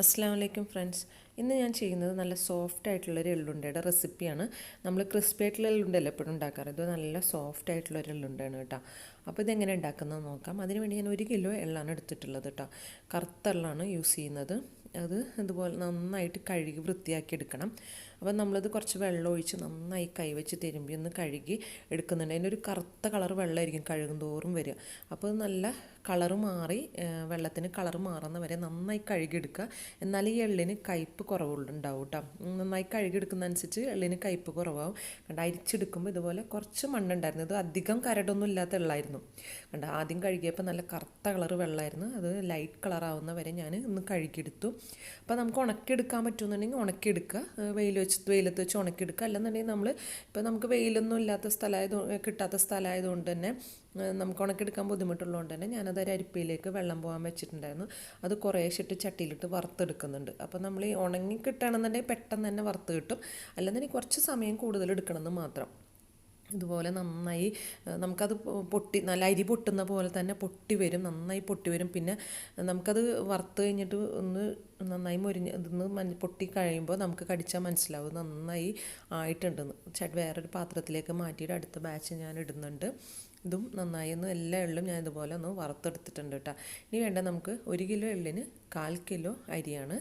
അസ്സലാമു അലൈക്കും ഫ്രണ്ട്സ്. ഇന്ന് ഞാൻ ചെയ്യുന്നത് നല്ല സോഫ്റ്റ് ആയിട്ടുള്ളൊരു എള്ളുണ്ടയുടെ റെസിപ്പിയാണ്. നമ്മൾ ക്രിസ്പി ആയിട്ടുള്ള എള്ളുണ്ടല്ലോ എപ്പോഴും ഉണ്ടാക്കാറ്. ഇത് നല്ല സോഫ്റ്റ് ആയിട്ടുള്ളൊരു എള്ളുണ്ടയാണ് കേട്ടോ. അപ്പോൾ ഇതെങ്ങനെ ഉണ്ടാക്കുന്നത് നോക്കാം. അതിന് വേണ്ടി ഞാൻ 1 കിലോ എള്ളാണ് എടുത്തിട്ടുള്ളത് കേട്ടോ. കറുത്ത എള്ളാണ് യൂസ് ചെയ്യുന്നത്. അത് ഇതുപോലെ നന്നായിട്ട് കഴുകി വൃത്തിയാക്കി എടുക്കണം. അപ്പം നമ്മളത് കുറച്ച് വെള്ളം ഒഴിച്ച് നന്നായി കൈവച്ച് തിരുമ്പി ഒന്ന് കഴുകി എടുക്കുന്നുണ്ട്. അതിൻ്റെ ഒരു കറുത്ത കളർ വെള്ളമായിരിക്കും കഴുകും തോറും വരിക. അപ്പോൾ നല്ല കളറ് മാറി വെള്ളത്തിന് കളറ് മാറുന്ന വരെ നന്നായി കഴുകിയെടുക്കുക. എന്നാൽ ഈ എള്ളിന് കയ്പ്പ് കുറവുണ്ടാവും കേട്ടോ. നന്നായി കഴുകിയെടുക്കുന്നതനുസരിച്ച് എള്ളിന് കയ്പ്പ് കുറവാകും. കണ്ട അരിച്ചെടുക്കുമ്പോൾ ഇതുപോലെ കുറച്ച് മണ്ണുണ്ടായിരുന്നു. ഇത് അധികം കരടൊന്നും ഇല്ലാത്ത എള്ളായിരുന്നു. കണ്ട ആദ്യം കഴുകിയപ്പോൾ നല്ല കറുത്ത കളറ് വെള്ളമായിരുന്നു. അത് ലൈറ്റ് കളറാവുന്ന വരെ ഞാൻ ഒന്ന് കഴുകിയെടുത്തു. അപ്പോൾ നമുക്ക് ഉണക്കിയെടുക്കാൻ പറ്റുമെന്നുണ്ടെങ്കിൽ ഉണക്കിയെടുക്കുക. വെയിലത്ത് വെച്ച് ഉണക്കിയെടുക്കുക. അല്ലെന്നുണ്ടെങ്കിൽ ഇപ്പോൾ നമുക്ക് വെയിലൊന്നും ഇല്ലാത്ത കിട്ടാത്ത സ്ഥലമായതുകൊണ്ട് തന്നെ നമുക്ക് ഉണക്കിയെടുക്കാൻ ബുദ്ധിമുട്ടുള്ളതുകൊണ്ട് തന്നെ ഞാനത് ഒരു അരിപ്പയിലേക്ക് വെള്ളം പോകാൻ വെച്ചിട്ടുണ്ടായിരുന്നു. അത് കുറേശ്ശിട്ട് ചട്ടിയിലിട്ട് വറുത്തെടുക്കുന്നുണ്ട്. അപ്പോൾ നമ്മൾ ഈ ഉണങ്ങി കിട്ടുകയാണെന്നുണ്ടെങ്കിൽ പെട്ടെന്ന് തന്നെ വറുത്ത് കിട്ടും. അല്ലെന്നുണ്ടെങ്കിൽ കുറച്ച് സമയം കൂടുതൽ എടുക്കണമെന്ന് മാത്രം. ഇതുപോലെ നന്നായി നമുക്കത് നല്ല അരി പൊട്ടുന്ന പോലെ തന്നെ പൊട്ടി വരും, നന്നായി പൊട്ടി വരും. പിന്നെ നമുക്കത് വറുത്ത് കഴിഞ്ഞിട്ട് ഒന്ന് നന്നായി ഇതൊന്ന് പൊട്ടി കഴിയുമ്പോൾ നമുക്ക് കടിച്ചാൽ മനസ്സിലാവും നന്നായി ആയിട്ടുണ്ടെന്ന്. വേറൊരു പാത്രത്തിലേക്ക് മാറ്റിയിട്ട് അടുത്ത ബാച്ച് ഞാൻ ഇടുന്നുണ്ട്. ഇതും നന്നായി എല്ലാ എള്ളും ഞാൻ ഇതുപോലെ ഒന്ന് വറുത്തെടുത്തിട്ടുണ്ട് കേട്ടോ. ഇനി വേണ്ട നമുക്ക് 1 കിലോ എള്ളിന് 1/4 കിലോ അരിയാണ്.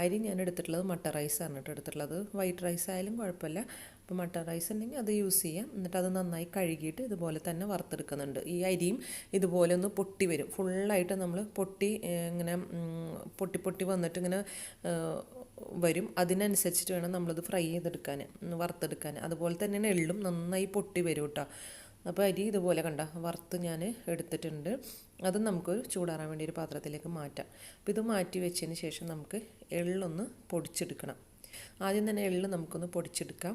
അരി ഞാൻ എടുത്തിട്ടുള്ളത് മട്ട റൈസാണ് കേട്ടോ എടുത്തിട്ടുള്ളത്. വൈറ്റ് റൈസ് ആയാലും കുഴപ്പമില്ല. അപ്പോൾ മട്ട റൈസ് ഉണ്ടെങ്കിൽ അത് യൂസ് ചെയ്യാം. എന്നിട്ട് അത് നന്നായി കഴുകിയിട്ട് ഇതുപോലെ തന്നെ വറുത്തെടുക്കുന്നുണ്ട്. ഈ അരിയും ഇതുപോലെ ഒന്ന് പൊട്ടി വരും. ഫുള്ളായിട്ട് നമ്മൾ ഇങ്ങനെ പൊട്ടി വന്നിട്ട് ഇങ്ങനെ വരും. അതിനനുസരിച്ചിട്ട് വേണം നമ്മളത് ഫ്രൈ ചെയ്തെടുക്കാൻ, വറുത്തെടുക്കാൻ. അതുപോലെ തന്നെയാണ് എള്ളും നന്നായി പൊട്ടി വരും കേട്ടോ. അപ്പോൾ അരി ഇതുപോലെ വറുത്ത് ഞാൻ എടുത്തിട്ടുണ്ട്. അത് നമുക്ക് ചൂടാറാൻ വേണ്ടി ഒരു പാത്രത്തിലേക്ക് മാറ്റാം. അപ്പോൾ ഇത് മാറ്റി വെച്ചതിന് ശേഷം നമുക്ക് എള്ളൊന്ന് പൊടിച്ചെടുക്കണം. ആദ്യം തന്നെ എള്ള് നമുക്കൊന്ന് പൊടിച്ചെടുക്കാം.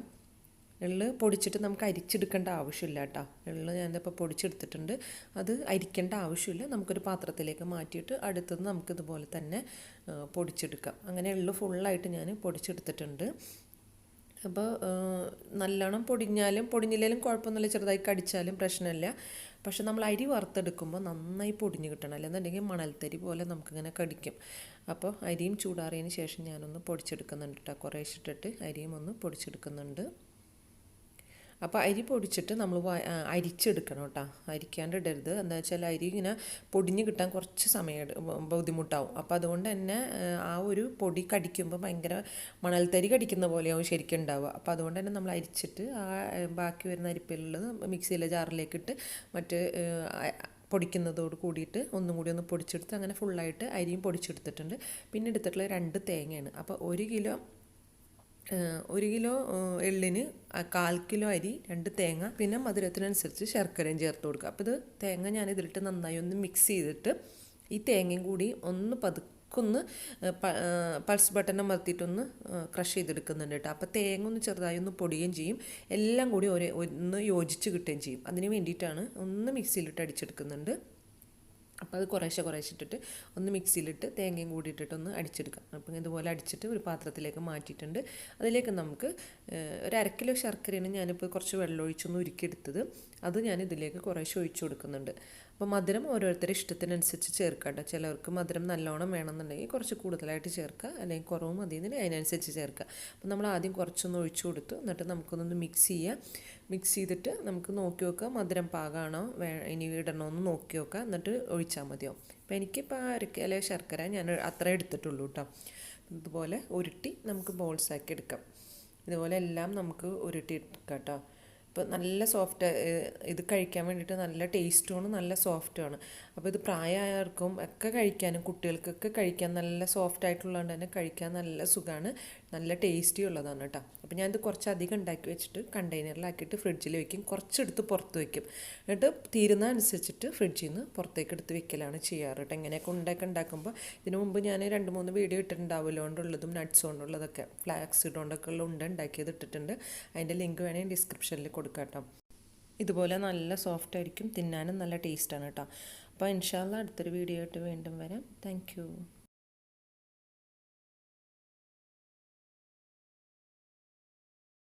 എള്ള് പൊടിച്ചിട്ട് നമുക്ക് അരിച്ചെടുക്കേണ്ട ആവശ്യമില്ല കേട്ടോ. എള്ള് ഞാനിപ്പോൾ പൊടിച്ചെടുത്തിട്ടുണ്ട്. അത് അരിക്കേണ്ട ആവശ്യമില്ല. നമുക്കൊരു പാത്രത്തിലേക്ക് മാറ്റിയിട്ട് അടുത്തത് നമുക്കിതുപോലെ തന്നെ പൊടിച്ചെടുക്കാം. അങ്ങനെ എള്ള് ഫുള്ളായിട്ട് ഞാൻ പൊടിച്ചെടുത്തിട്ടുണ്ട്. അപ്പോൾ നല്ലോണം പൊടിഞ്ഞില്ലെങ്കിലും കുഴപ്പമൊന്നുമില്ല, ചെറുതായി കടിച്ചാലും പ്രശ്നമില്ല. പക്ഷെ നമ്മൾ അരി വറുത്തെടുക്കുമ്പോൾ നന്നായി പൊടിഞ്ഞ് കിട്ടണം, അല്ലെന്നുണ്ടെങ്കിൽ മണൽത്തരി പോലെ നമുക്കിങ്ങനെ കടിക്കും. അപ്പോൾ അരിയും ചൂടാറിയതിന് ശേഷം ഞാനൊന്ന് പൊടിച്ചെടുക്കുന്നുണ്ട് കേട്ടോ. കുറേശ്ശിട്ടിട്ട് അരിയും ഒന്ന് പൊടിച്ചെടുക്കുന്നുണ്ട്. അപ്പോൾ അരി പൊടിച്ചിട്ട് നമ്മൾ അരിച്ചെടുക്കണം കേട്ടോ. അരിക്കാണ്ട് ഇടരുത്. എന്താ വെച്ചാൽ അരി ഇങ്ങനെ പൊടിഞ്ഞ് കിട്ടാൻ കുറച്ച് സമയം ബുദ്ധിമുട്ടാവും. അപ്പോൾ അതുകൊണ്ട് തന്നെ ആ ഒരു പൊടി കടിക്കുമ്പോൾ ഭയങ്കര മണൽത്തരി കടിക്കുന്ന പോലെയാവും ശരിക്കും ഉണ്ടാവുക. അപ്പോൾ അതുകൊണ്ട് തന്നെ നമ്മൾ അരിച്ചിട്ട് ആ ബാക്കി വരുന്ന അരിപ്പിലുള്ളത് മിക്സിയിലെ ജാറിലേക്കിട്ട് പൊടിക്കുന്നതോട് കൂടിയിട്ട് ഒന്നും കൂടി ഒന്ന് പൊടിച്ചെടുത്ത് അങ്ങനെ ഫുള്ളായിട്ട് അരിയും പൊടിച്ചെടുത്തിട്ടുണ്ട്. പിന്നെ എടുത്തിട്ടുള്ള 2 തേങ്ങയാണ്. അപ്പോൾ 1 കിലോ എള്ളിന് 1/4 കിലോ അരി, 2 തേങ്ങ, പിന്നെ മധുരത്തിനനുസരിച്ച് ശർക്കരയും ചേർത്ത് കൊടുക്കുക. അപ്പോൾ ഇത് തേങ്ങ ഞാൻ ഇതിലിട്ട് നന്നായി ഒന്ന് മിക്സ് ചെയ്തിട്ട് ഈ തേങ്ങയും കൂടി ഒന്ന് പതുക്കൊന്ന് പൾസ് ബട്ടൺ അമർത്തിയിട്ടൊന്ന് ക്രഷ് ചെയ്തെടുക്കുന്നുണ്ട് കേട്ടോ. അപ്പോൾ തേങ്ങ ഒന്ന് ചെറുതായി ഒന്ന് പൊടിയുകയും ചെയ്യും, എല്ലാം കൂടി ഒന്ന് യോജിച്ച് കിട്ടുകയും ചെയ്യും. അതിന് വേണ്ടിയിട്ടാണ് ഒന്ന് മിക്സിയിലിട്ട് അടിച്ചെടുക്കുന്നുണ്ട്. അപ്പോൾ അത് കുറേശ്ശെ ഇട്ടിട്ട് ഒന്ന് മിക്സിയിലിട്ട് തേങ്ങയും കൂടി ഇട്ടിട്ടൊന്ന് അടിച്ചെടുക്കാം. അപ്പം ഇതുപോലെ അടിച്ചിട്ട് ഒരു പാത്രത്തിലേക്ക് മാറ്റിയിട്ടുണ്ട്. അതിലേക്ക് നമുക്ക് 1/2 കിലോ ശർക്കരയാണ് ഞാനിപ്പോൾ കുറച്ച് വെള്ളം ഒഴിച്ചൊന്ന് ഉരുക്കിയെടുത്തത്. അത് ഞാൻ ഇതിലേക്ക് കുറേശ്ശെ ഒഴിച്ചു കൊടുക്കുന്നുണ്ട്. അപ്പോൾ മധുരം ഓരോരുത്തരുടെ ഇഷ്ടത്തിനനുസരിച്ച് ചേർക്കാം കേട്ടോ. ചിലർക്ക് മധുരം നല്ലോണം വേണമെന്നുണ്ടെങ്കിൽ കുറച്ച് കൂടുതലായിട്ട് ചേർക്കുക, അല്ലെങ്കിൽ കുറവ് മതിയെങ്കിൽ അതിനനുസരിച്ച് ചേർക്കുക. അപ്പോൾ നമ്മൾ ആദ്യം കുറച്ചൊന്ന് ഒഴിച്ചു കൊടുത്തു. എന്നിട്ട് നമുക്കൊന്നൊന്ന് മിക്സ് ചെയ്തിട്ട് നമുക്ക് നോക്കി നോക്കുക മധുരം പാകമാണോ ഇനി ഇടണമെന്ന് നോക്കി നോക്കുക. എന്നിട്ട് ഒഴിച്ചാൽ മതിയാവും. അപ്പോൾ എനിക്കിപ്പോൾ 1/2 കിലോ ശർക്കര ഞാൻ അത്ര എടുത്തിട്ടുള്ളൂ കേട്ടോ. ഇതുപോലെ ഉരുട്ടി നമുക്ക് ബോൾസാക്കി എടുക്കാം. ഇതുപോലെ എല്ലാം നമുക്ക് ഉരുട്ടി എടുക്കാം കേട്ടോ. ഇപ്പോൾ നല്ല സോഫ്റ്റ്, ഇത് കഴിക്കാൻ വേണ്ടിയിട്ട് നല്ല ടേസ്റ്റുമാണ്, നല്ല സോഫ്റ്റുമാണ്. അപ്പോൾ ഇത് പ്രായമായവർക്കും ഒക്കെ കഴിക്കാനും കുട്ടികൾക്കൊക്കെ കഴിക്കാൻ നല്ല സോഫ്റ്റ് ആയിട്ടുള്ളതുകൊണ്ട് തന്നെ കഴിക്കാൻ നല്ല സുഖമാണ്, നല്ല ടേസ്റ്റി ഉള്ളതാണ് കേട്ടോ. അപ്പോൾ ഞാനിത് കുറച്ചധികം ഉണ്ടാക്കി വെച്ചിട്ട് കണ്ടെയ്നറിലാക്കിയിട്ട് ഫ്രിഡ്ജിൽ വയ്ക്കും. കുറച്ചെടുത്ത് പുറത്ത് വയ്ക്കും. എന്നിട്ട് തീരുന്ന അനുസരിച്ചിട്ട് ഫ്രിഡ്ജിൽ നിന്ന് പുറത്തേക്ക് എടുത്ത് വെക്കലാണ് ചെയ്യാറ് കേട്ടോ. ഇങ്ങനെയൊക്കെ ഉണ്ടാക്കുമ്പോൾ ഇതിനു മുമ്പ് ഞാൻ 2-3 വീഡിയോ ഇട്ടിട്ടുണ്ടാവുമല്ലോ കൊണ്ടുള്ളതും നട്ട്സ് കൊണ്ടുള്ളതൊക്കെ, ഫ്ലാക്സീഡ് കൊണ്ടൊക്കെ ഉള്ള ഉണ്ടാക്കിയത് ഇട്ടിട്ടുണ്ട്. അതിൻ്റെ ലിങ്ക് വേണമെങ്കിൽ ഡിസ്ക്രിപ്ഷനിൽ കൊടുക്കാം കേട്ടോ. ഇതുപോലെ നല്ല സോഫ്റ്റ് ആയിരിക്കും, തിന്നാനും നല്ല ടേസ്റ്റാണ് കേട്ടോ. അപ്പോൾ ഇൻഷാ അല്ലാഹ് അടുത്തൊരു വീഡിയോ ആയിട്ട് വീണ്ടും വരാം. Thank you.